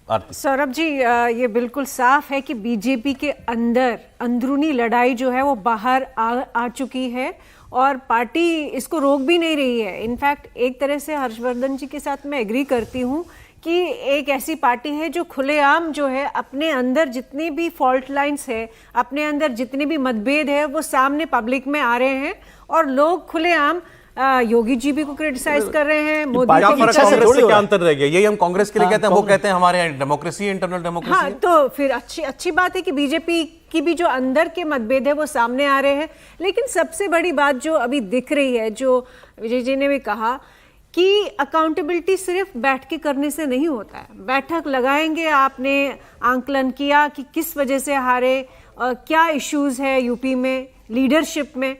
सौरभ जी, ये बिल्कुल साफ है कि बीजेपी के अंदर अंदरूनी लड़ाई जो है वो बाहर आ चुकी है और पार्टी इसको रोक भी नहीं रही है। इनफैक्ट एक तरह से हर्षवर्धन जी के साथ मैं एग्री करती हूँ कि एक ऐसी पार्टी है जो खुलेआम जो है अपने अंदर जितनी भी फॉल्ट लाइंस है, अपने अंदर जितने भी मतभेद है वो सामने पब्लिक में आ रहे हैं और लोग खुलेआम योगी जी भी को क्रिटिसाइज कर रहे हैं। मोदी कांग्रेस से क्या अंतर रह गया? यही हम कांग्रेस के लिए कहते हैं, वो कहते हैं हमारे यहाँ डेमोक्रेसी, इंटरनल डेमोक्रेसी। हाँ, तो फिर अच्छी बात है कि बीजेपी की भी जो अंदर के मतभेद है वो सामने आ रहे हैं। लेकिन सबसे बड़ी बात जो अभी दिख रही है, जो विजय जी ने भी कहा कि अकाउंटेबिलिटी सिर्फ बैठ के करने से नहीं होता है। बैठक लगाएंगे, आपने आंकलन किया कि किस वजह से हारे, क्या इश्यूज है यूपी में लीडरशिप में,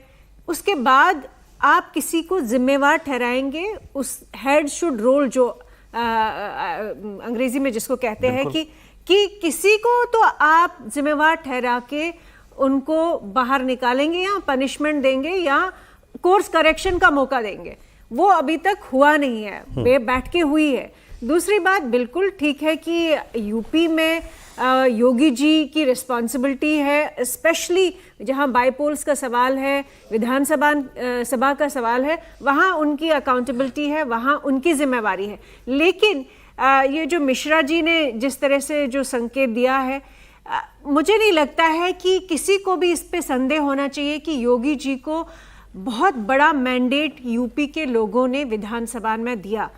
उसके बाद आप किसी को जिम्मेवार ठहराएंगे। उस हेड शुड रोल जो अंग्रेजी में जिसको कहते हैं कि किसी को तो आप जिम्मेवार ठहरा के उनको बाहर निकालेंगे या पनिशमेंट देंगे या कोर्स करेक्शन का मौका देंगे। वो अभी तक हुआ नहीं है, बैठ के हुई है। दूसरी बात बिल्कुल ठीक है कि यूपी में योगी जी की रिस्पॉन्सिबिलिटी है, स्पेशली जहां बाईपोल्स का सवाल है, विधानसभा का सवाल है, वहां उनकी अकाउंटेबिलिटी है, वहां उनकी जिम्मेवारी है। लेकिन ये जो मिश्रा जी ने जिस तरह से जो संकेत दिया है, मुझे नहीं लगता है कि किसी को भी इस पे संदेह होना चाहिए कि योगी जी को बहुत बड़ा मैंडेट यूपी के लोगों ने विधानसभा में दिया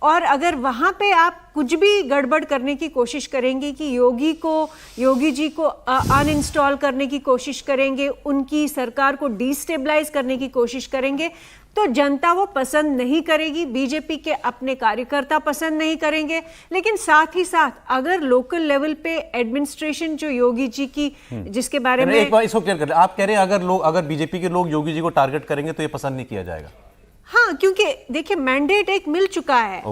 और अगर वहां पे आप कुछ भी गड़बड़ करने की कोशिश करेंगे कि योगी जी को अनइंस्टॉल करने की कोशिश करेंगे, उनकी सरकार को डिस्टेबलाइज करने की कोशिश करेंगे, तो जनता वो पसंद नहीं करेगी, बीजेपी के अपने कार्यकर्ता पसंद नहीं करेंगे। लेकिन साथ ही साथ अगर लोकल लेवल पे एडमिनिस्ट्रेशन जो योगी जी की जिसके बारे में एक बार इसको क्लियर कर, आप कह रहे हैं अगर बीजेपी के लोग योगी जी को टारगेट करेंगे तो ये पसंद नहीं किया जाएगा? हाँ, क्योंकि देखिए मैंडेट एक मिल चुका है।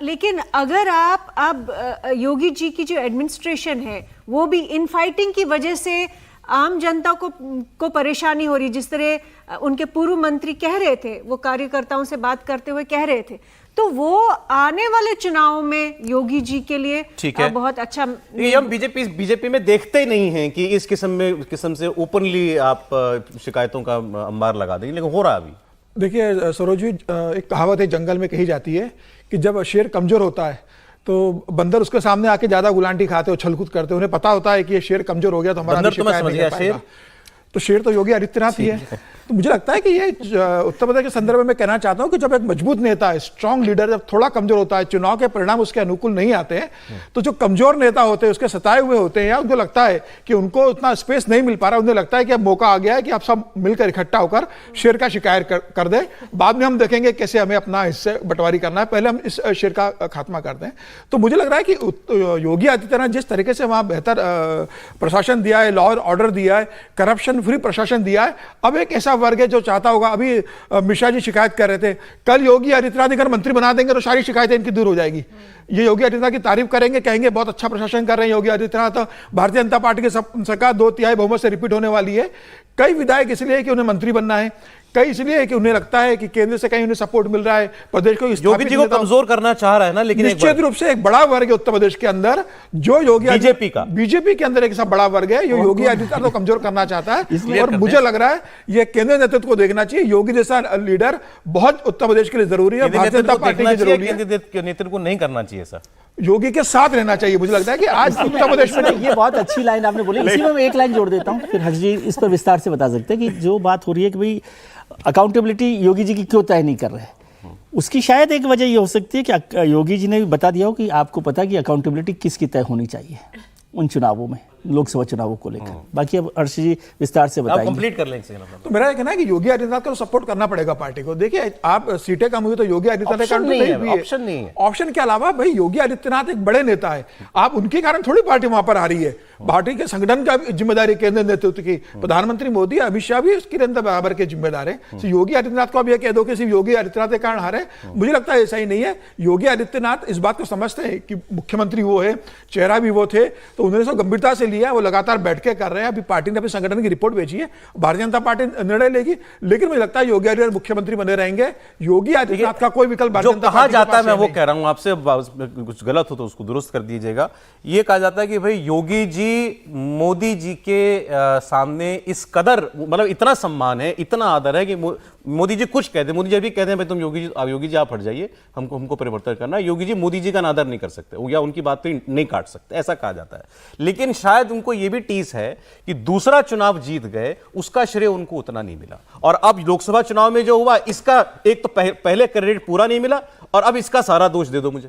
लेकिन अगर आप अब योगी जी की जो एडमिनिस्ट्रेशन है वो भी इनफाइटिंग की वजह से आम जनता को परेशानी हो रही, जिस तरह उनके पूर्व मंत्री कह रहे थे, वो कार्यकर्ताओं से बात करते हुए कह रहे थे, तो वो आने वाले चुनाव में योगी जी के लिए बहुत अच्छा। ये हम बीजेपी में देखते ही नहीं हैं कि इस किस्म से ओपनली आप शिकायतों का अंबार लगा देंगे, लेकिन हो रहा अभी। देखिए सरोज जी, एक कहावत है जंगल में कही जाती है कि जब शेर कमजोर होता है तो बंदर उसके सामने आके ज्यादा गुलांटी खाते हो, छलकूद करते हो, उन्हें पता होता है कि ये शेर कमजोर हो गया तो हमारा शिकायत नहीं कर पाएगा। तो शेर तो योगी आदित्यनाथ ही है। तो मुझे लगता है कि ये उत्तर प्रदेश के संदर्भ में मैं कहना चाहता हूं कि जब एक मजबूत नेता है, स्ट्रांग लीडर जब थोड़ा कमजोर होता है, चुनाव के परिणाम उसके अनुकूल नहीं आते हैं, तो जो कमजोर नेता होते हैं, उसके सताए हुए होते हैं, या उनको लगता है कि उनको उतना स्पेस नहीं मिल पा रहा, उन्हें लगता है कि अब मौका आ गया है कि आप सब मिलकर इकट्ठा होकर शेर का शिकायत कर दें, बाद में हम देखेंगे कैसे हमें अपना हिस्से बंटवारी करना है, पहले हम इस शेर का खात्मा कर दें। तो मुझे लग रहा है कि योगी आदित्यनाथ जिस तरीके से वहां बेहतर प्रशासन दिया है, लॉ और ऑर्डर दिया है, करप्शन फ्री प्रशासन दिया है, अब एक ऐसा वर्ग है जो चाहता होगा। अभी मिश्रा जी शिकायत कर रहे थे, कल योगी आदित्यनाथ अगर मंत्री बना देंगे तो सारी शिकायतें इनकी दूर हो जाएगी। ये योगी आदित्यनाथ की तारीफ करेंगे, कहेंगे बहुत अच्छा प्रशासन कर रहे हैं योगी आदित्यनाथ, भारतीय जनता पार्टी की सरकार 2/3 बहुमत से रिपीट होने वाली है। कई विधायक इसलिए कि उन्हें मंत्री बनना है, कई इसलिए कि उन्हें लगता है कि केंद्र से कहीं उन्हें सपोर्ट मिल रहा है, प्रदेश को योगी जी को कमजोर करना चाह रहा है ना। लेकिन निश्चित रूप से एक बड़ा वर्ग है उत्तर प्रदेश के अंदर जो योगी बीजेपी के अंदर एक ऐसा बड़ा वर्ग है जो योगी आदित्यनाथ को कमजोर करना चाहता है। और मुझे लग रहा है ये केंद्रीय नेतृत्व को देखना चाहिए, योगी जैसा लीडर बहुत उत्तर प्रदेश के लिए जरूरी है, भारतीय जनता पार्टी की जरूरी है। नेतृत्व को नहीं करना चाहिए सर, योगी के साथ रहना चाहिए। मुझे लगता है कि आज उत्तर प्रदेश में ये बहुत अच्छी लाइन आपने बोली, इसी में मैं एक लाइन जोड़ देता हूं, फिर हर्ष जी इस पर विस्तार से बता सकते हैं कि जो बात हो रही है कि भाई अकाउंटेबिलिटी योगी जी की क्यों तय नहीं कर रहे हैं। उसकी शायद एक वजह ये हो सकती है कि योगी जी ने भी बता दिया हो कि आपको पता है कि अकाउंटेबिलिटी किसकी तय होनी चाहिए उन चुनावों में, लोकसभा चुनावों को लेकर। बाकी अब हर्ष जी विस्तार से बताएंगे। कंप्लीट कर लेंगे। तो मेरा कहना है कि योगी आदित्यनाथ को सपोर्ट करना पड़ेगा पार्टी को। देखिए आप सीटें कम हुई तो योगी आदित्यनाथ ऑप्शन नहीं है। ऑप्शन के अलावा भाई योगी आदित्यनाथ एक बड़े नेता है, आप उनके कारण थोड़ी पार्टी वहां पर आ रही है। पार्टी के संगठन का जिम्मेदारी केंद्रीय नेतृत्व की, प्रधानमंत्री मोदी अमित शाह भी उसकी बराबर के जिम्मेदार है। योगी आदित्यनाथ को अब यह कह दो कि सिर्फ योगी आदित्यनाथ के कारण हारे, मुझे लगता है ऐसा ही नहीं है। योगी आदित्यनाथ इस बात को समझते हैं कि मुख्यमंत्री वो है, चेहरा भी वो थे, तो उन्होंने सब गंभीरता से लिया है, वो लगातार बैठ के कर रहे हैं। अभी पार्टी ने अपने संगठन की रिपोर्ट भेजी है, भारतीय जनता पार्टी निर्णय लेगी, लेकिन मुझे लगता है योगी आदित्यनाथ मुख्यमंत्री बने रहेंगे। योगी आदित्यनाथ का कोई विकल्प भारतीय जो जनता कहा पार्टी के जाता है, पास मैं वो नहीं। कह रहा हूं आपसे, कुछ गलत हो तो उसको दुरुस्त कर दीजिएगा। ये कहा जाता है कि भाई योगी जी, मोदी जी के सामने इस कदर, मतलब इतना सम्मान है, इतना आदर है कि मोदी जी कुछ कहते हैं, मोदी जी भी कहते हैं भाई तुम योगी जी आप हट जाइए, हमको परिवर्तन करना है। योगी जी मोदी जी का अनादर नहीं कर सकते या उनकी बात पे नहीं काट सकते, ऐसा कहा जाता है। लेकिन शायद उनको यह भी टीस है कि दूसरा चुनाव जीत गए, उसका श्रेय उनको उतना नहीं मिला, और अब लोकसभा चुनाव में जो हुआ, इसका एक तो पहले क्रेडिट पूरा नहीं मिला, और अब इसका सारा दोष दे दो मुझे।